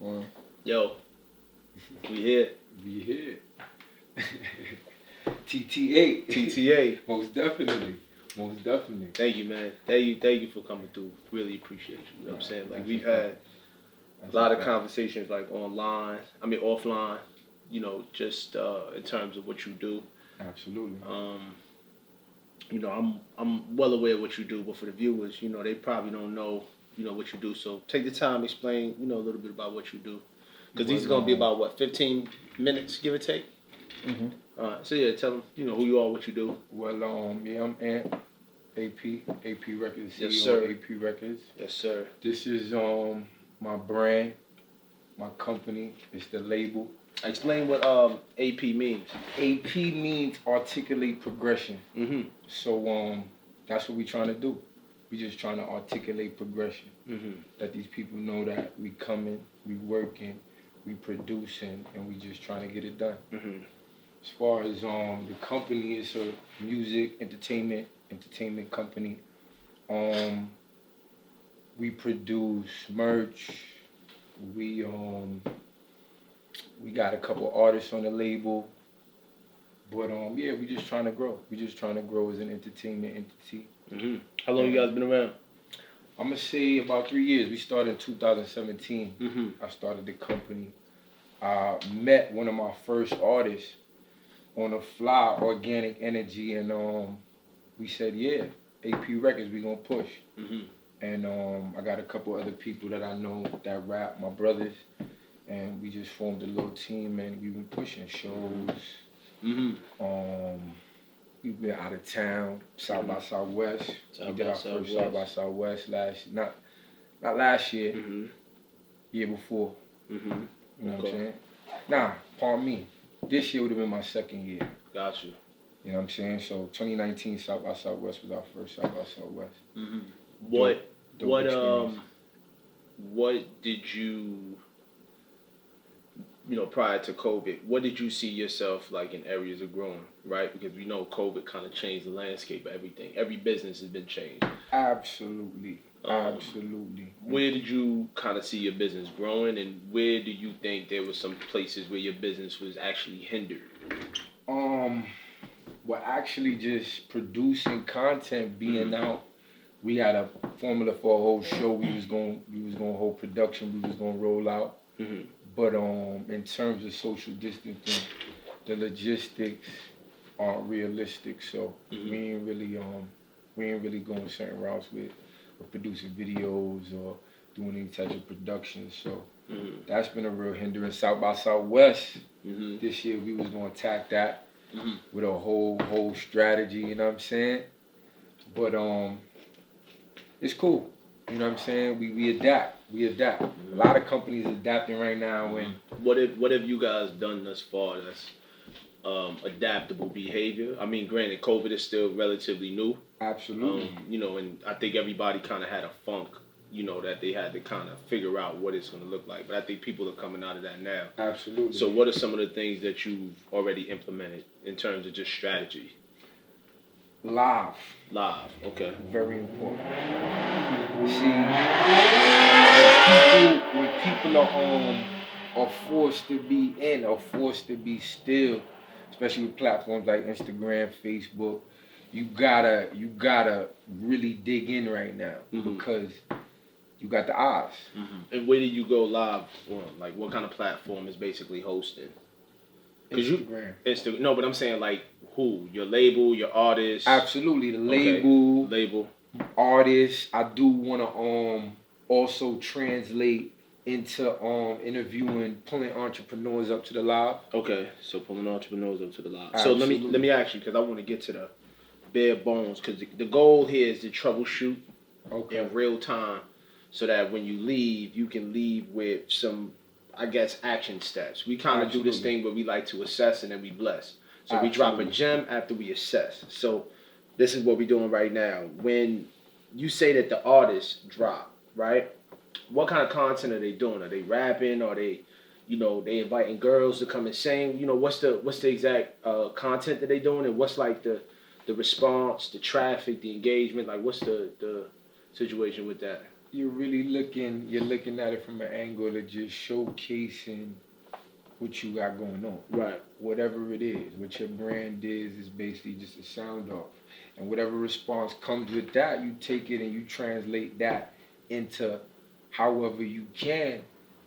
Well, Yo, we here. we here. TTA. TTA. Most definitely. Most definitely. Thank you, man. Thank you for coming through. Really appreciate you. You know what I'm saying? Like we've had a lot of conversations like online. I mean offline. You know, just in terms of what you do. Absolutely. You know, I'm well aware of what you do, but for the viewers, you know, they probably don't know, you know, what you do. So take the time, explain, you know, a little bit about what you do, because these are gonna be about what 15 minutes, give or take. Mm-hmm. All right. So yeah, tell them, you know, who you are, what you do. Well, yeah, I'm Ant. AP Records, CEO Yes, sir. of AP Records. Yes, sir. This is my brand, my company. It's the label. Explain what AP means. AP means articulate progression. Mm-hmm. So that's what we're trying to do. We just trying to articulate progression. Mm-hmm. Let these people know that we coming, we working, we producing, and we just trying to get it done. Mm-hmm. As far as the company is a music entertainment company. We produce merch. We got a couple artists on the label. But yeah, we just trying to grow. We just trying to grow as an entertainment entity. Mm-hmm. How long you guys been around? I'm gonna say about 3 years. We started in 2017. Mm-hmm. I started the company. I met one of my first artists on a fly, Organic Energy, and we said, yeah, AP Records, we gonna push. Mm-hmm. And I got a couple other people that I know that rap, my brothers, and we just formed a little team, and we've been pushing shows. Mm-hmm. We've been out of town, South by Southwest. South We did by our first Southwest. South by Southwest not last year, Mm-hmm. year before. Mm-hmm. You know what I'm saying? Nah, pardon me. This year would have been my second year. Got you. You know what I'm saying? So 2019 South by Southwest was our first South by Southwest. Mm-hmm. Dope experience. What did you know, prior to COVID, what did you see yourself like in areas of growing, right? Because we know COVID kind of changed the landscape of everything. Every business has been changed. Absolutely. Absolutely. Where did you kind of see your business growing, and where do you think there were some places where your business was actually hindered? We're actually just producing content, being out. We had a formula for a whole show. We was gonna hold production. We was gonna roll out. Mm-hmm. But in terms of social distancing, the logistics aren't realistic. So we ain't really going certain routes with producing videos or doing any type of production. So that's been a real hindrance. South by Southwest this year we was gonna attack that with a whole strategy. You know what I'm saying? But it's cool. You know what I'm saying? We adapt. A lot of companies adapting right now. And what have you guys done thus far that's adaptable behavior? I mean, granted, COVID is still relatively new. Absolutely. You know, and I think everybody kind of had a funk, you know, that they had to kind of figure out what it's going to look like. But I think people are coming out of that now. Absolutely. So what are some of the things that you've already implemented in terms of just strategy? Live, okay. very important. See, when people are forced to be in or forced to be still, especially with platforms like Instagram, Facebook, you gotta really dig in right now because you got the eyes. And where do you go live on? Like, what kind of platform is basically hosting? Instagram. No, but I'm saying like who? Your label, your artist? Absolutely, the label, artists. I do want to also translate into interviewing, pulling entrepreneurs up to the live. Okay, so pulling entrepreneurs up to the live. Absolutely. So let me ask you, because I want to get to the bare bones, because the goal here is to troubleshoot in real time, so that when you leave, you can leave with some, I guess, action steps. We kind of do this thing where we like to assess and then we bless. So we drop a gem after we assess. So this is what we're doing right now. When you say that the artists drop, right? What kind of content are they doing? Are they rapping? Are they, you know, they inviting girls to come and sing? You know, what's the exact content that they doing, and what's like the response, the traffic, the engagement? Like, what's the situation with that? you're looking at it from an angle of just showcasing what you got going on. Right. Whatever it is, what your brand is basically just a sound off. And whatever response comes with that, you take it and you translate that into however you can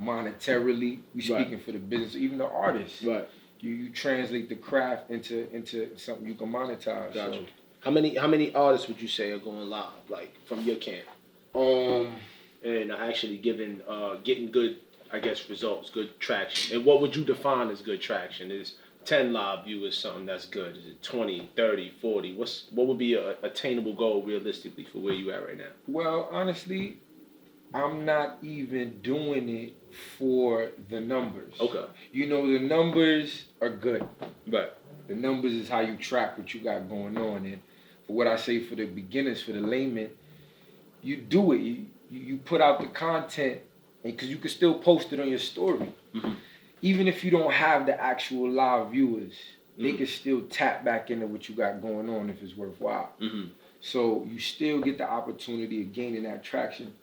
monetarily. We speaking for the business, even the artists. Right. You translate the craft into something you can monetize. Gotcha. So, How many artists would you say are going live, like from your camp? And actually getting good, I guess, results, good traction. And what would you define as good traction? Is 10 live viewers something that's good? Is it 20, 30, 40? What would be a attainable goal realistically for where you at right now? well, honestly, I'm not even doing it for the numbers. Okay. You know, the numbers are good. Right. The numbers is how you track what you got going on. And for what I say for the beginners, for the layman, you do it. You put out the content, and because you can still post it on your story. Mm-hmm. Even if you don't have the actual live viewers, they Mm-hmm. can still tap back into what you got going on if it's worthwhile. Mm-hmm. So you still get the opportunity of gaining that traction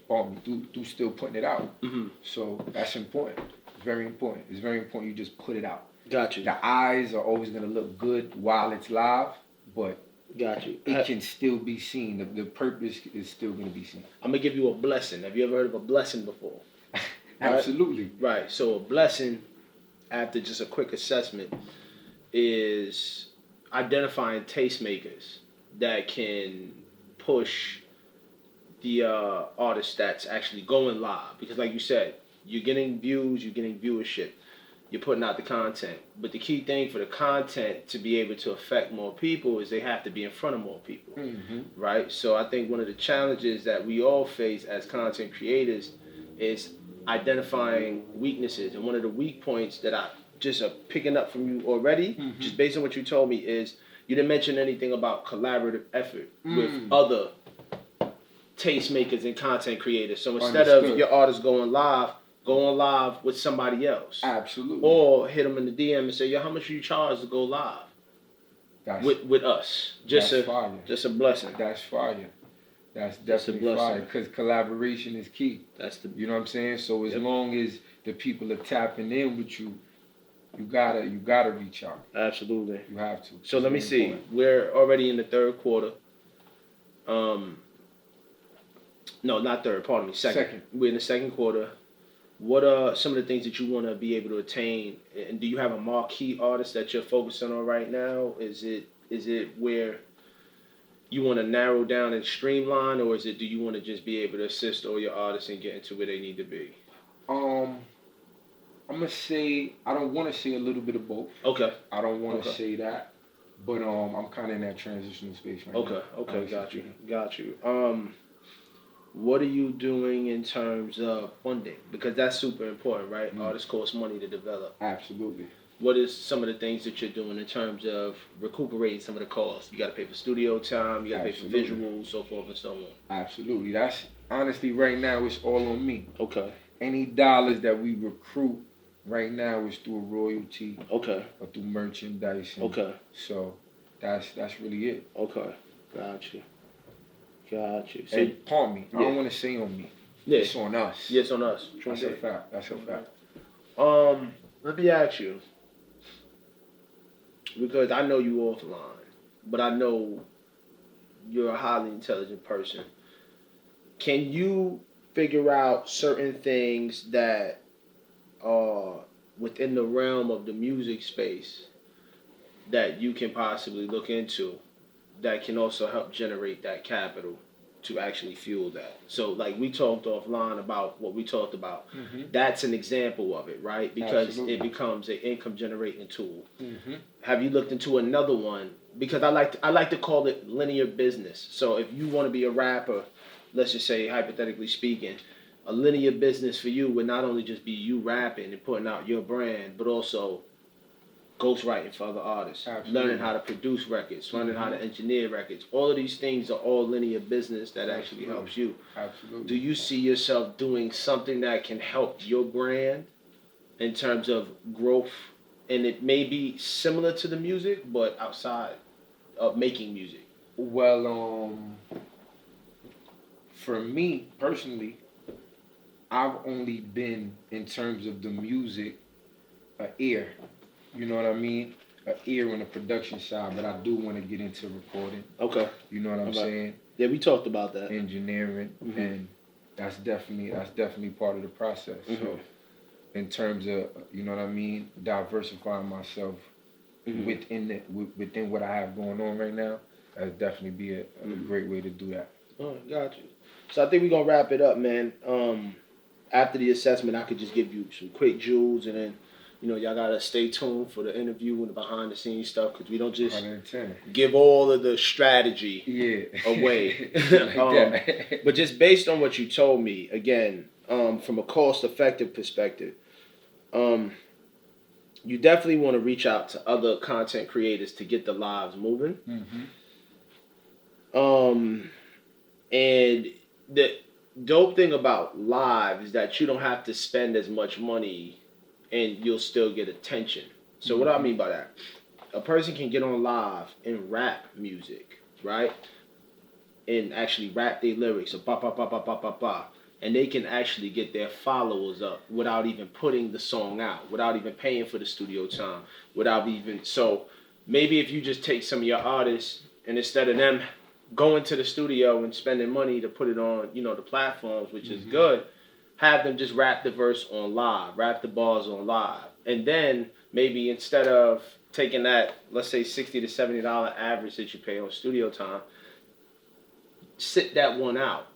through still putting it out. Mm-hmm. So that's important. It's very important. It's very important you just put it out. Got you. The eyes are always going to look good while it's live, but Got you. it can still be seen. The purpose is still going to be seen. I'm gonna give you a blessing. Have you ever heard of a blessing before? Absolutely. Right. So a blessing, after just a quick assessment, is identifying tastemakers that can push the artist that's actually going live. Because like you said, you're getting views, you're getting viewership, you're putting out the content. But the key thing for the content to be able to affect more people is they have to be in front of more people. Mm-hmm. Right? So I think one of the challenges that we all face as content creators is identifying weaknesses. And one of the weak points that I just picking up from you already, just based on what you told me, is you didn't mention anything about collaborative effort with other tastemakers and content creators. So instead of your artist going live with somebody else. Absolutely. Or hit them in the DM and say, yo, how much do you charge to go live with us? Just a blessing. That's fire. That's definitely fire. Because collaboration is key. You know what I'm saying? So as long as the people are tapping in with you, you gotta reach out. Absolutely. You have to. So let me see. We're already in the third quarter. No, not third. Pardon me. Second. We're in the second quarter. What are some of the things that you want to be able to attain? And do you have a marquee artist that you're focusing on right now? Is it where you want to narrow down and streamline, or do you want to just be able to assist all your artists and get into where they need to be? I'm gonna say I don't want to say a little bit of both. Okay. I don't want to say that, but I'm kind of in that transitional space right now. Okay. Got you. What are you doing in terms of funding? Because that's super important, right? Artists cost money to develop. Absolutely. What is some of the things that you're doing in terms of recuperating some of the costs? You got to pay for studio time, you got to pay for visuals, so forth and so on. Absolutely. That's honestly right now it's all on me. Okay. Any dollars that we recruit right now is through a royalty. Okay. Or through merchandise. Okay. So that's really it. Okay. Got you. So, hey, pardon me. I don't want to say on me. Yeah. It's on us. Yes, on us. That's a fact. That's a fact. Let me ask you, because I know you offline, but I know you're a highly intelligent person. Can you figure out certain things that are within the realm of the music space that you can possibly look into that can also help generate that capital to actually fuel that? So like we talked offline about what we talked about. Mm-hmm. That's an example of it, right? Because Absolutely. It becomes an income generating tool. Mm-hmm. Have you looked into another one? Because I like to call it linear business. So if you want to be a rapper, let's just say hypothetically speaking, a linear business for you would not only just be you rapping and putting out your brand, but also ghostwriting for other artists, Absolutely. Learning how to produce records, learning how to engineer records. All of these things are all linear business that actually helps you. Absolutely. Do you see yourself doing something that can help your brand in terms of growth? And it may be similar to the music, but outside of making music. Well, for me personally, I've only been, in terms of the music, an ear. You know what I mean? An ear on the production side, but I do want to get into recording. Okay. You know what I'm saying? Yeah, we talked about that. Engineering, and that's definitely part of the process. So, in terms of, you know what I mean, diversifying myself within what I have going on right now, that'd definitely be a great way to do that. Oh, got you. So I think we're gonna wrap it up, man. After the assessment, I could just give you some quick jewels, and then, y'all gotta stay tuned for the interview and the behind the scenes stuff, because we don't just 110. give all of the strategy away. But just based on what you told me, again, from a cost effective perspective, you definitely want to reach out to other content creators to get the lives moving. And the dope thing about live is that you don't have to spend as much money and you'll still get attention. So what do I mean by that? A person can get on live and rap music, right? And actually rap their lyrics, so ba ba ba ba ba ba ba. And they can actually get their followers up without even putting the song out, without even paying for the studio time, so maybe if you just take some of your artists and instead of them going to the studio and spending money to put it on, the platforms, which is good, have them just rap the verse on live, rap the bars on live. And then maybe instead of taking that, let's say $60 to $70 average that you pay on studio time, sit that one out.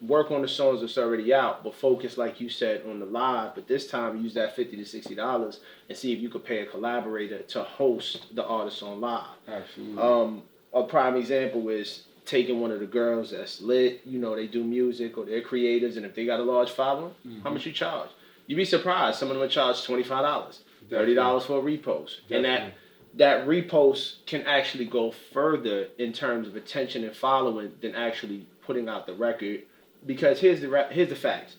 Work on the songs that's already out, but focus, like you said, on the live. But this time, use that $50 to $60 and see if you could pay a collaborator to host the artist on live. Absolutely. A prime example is taking one of the girls that's lit, they do music or they're creators, and if they got a large following, how much you charge? You'd be surprised. Some of them will charge $25, $30 for a repost. Definitely. And that repost can actually go further in terms of attention and following than actually putting out the record. Because here's the facts.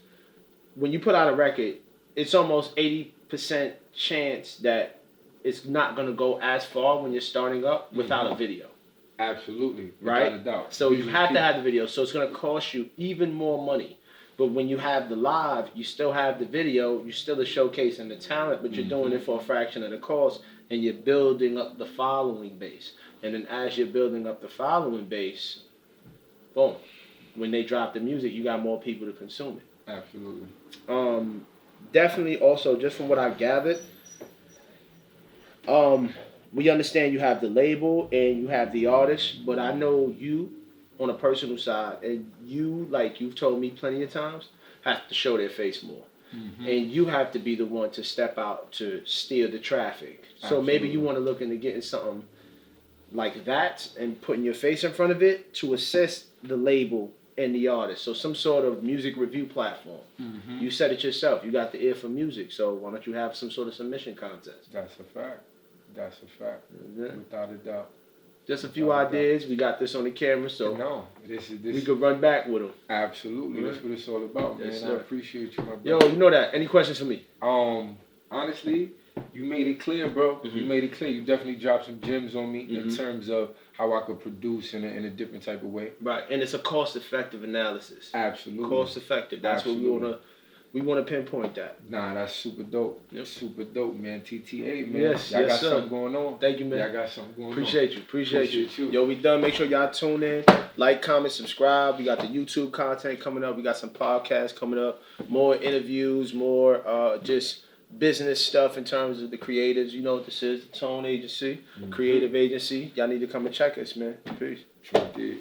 When you put out a record, it's almost 80% chance that it's not going to go as far when you're starting up without a video. Absolutely. Right? Without a doubt. So you have to have the video. So it's going to cost you even more money. But when you have the live, you still have the video. You're still showcasing the talent, but you're doing it for a fraction of the cost, and you're building up the following base. And then as you're building up the following base, boom. When they drop the music, you got more people to consume it. Absolutely. Definitely also, just from what I gathered, we understand you have the label and you have the artist, but I know you on a personal side, and you, like you've told me plenty of times, have to show their face more. And you have to be the one to step out to steer the traffic. So maybe you want to look into getting something like that and putting your face in front of it to assist the label and the artist. So some sort of music review platform. You said it yourself. You got the ear for music. So why don't you have some sort of submission contest? That's a fact. Without a doubt. Just a few ideas. We got this on the camera, so this we could run back with them. Absolutely. That's what it's all about, man. I appreciate you, my brother. Yo, you know that. Any questions for me? Honestly, you made it clear, bro. You made it clear. You definitely dropped some gems on me in terms of how I could produce in a different type of way. Right, and it's a cost-effective analysis. Absolutely. Cost-effective. That's what we want to pinpoint that. Nah, that's super dope. Yep. Super dope, man. TTA, man. Yes, y'all got sir. something going on. Thank you, man. Y'all got something going Appreciate on. you. Appreciate you. Yo, we done. Make sure y'all tune in. Like, comment, subscribe. We got the YouTube content coming up. We got some podcasts coming up. More interviews, more just business stuff in terms of the creatives. You know what this is. The Tone Agency, creative agency. Y'all need to come and check us, man. Peace. Sure did.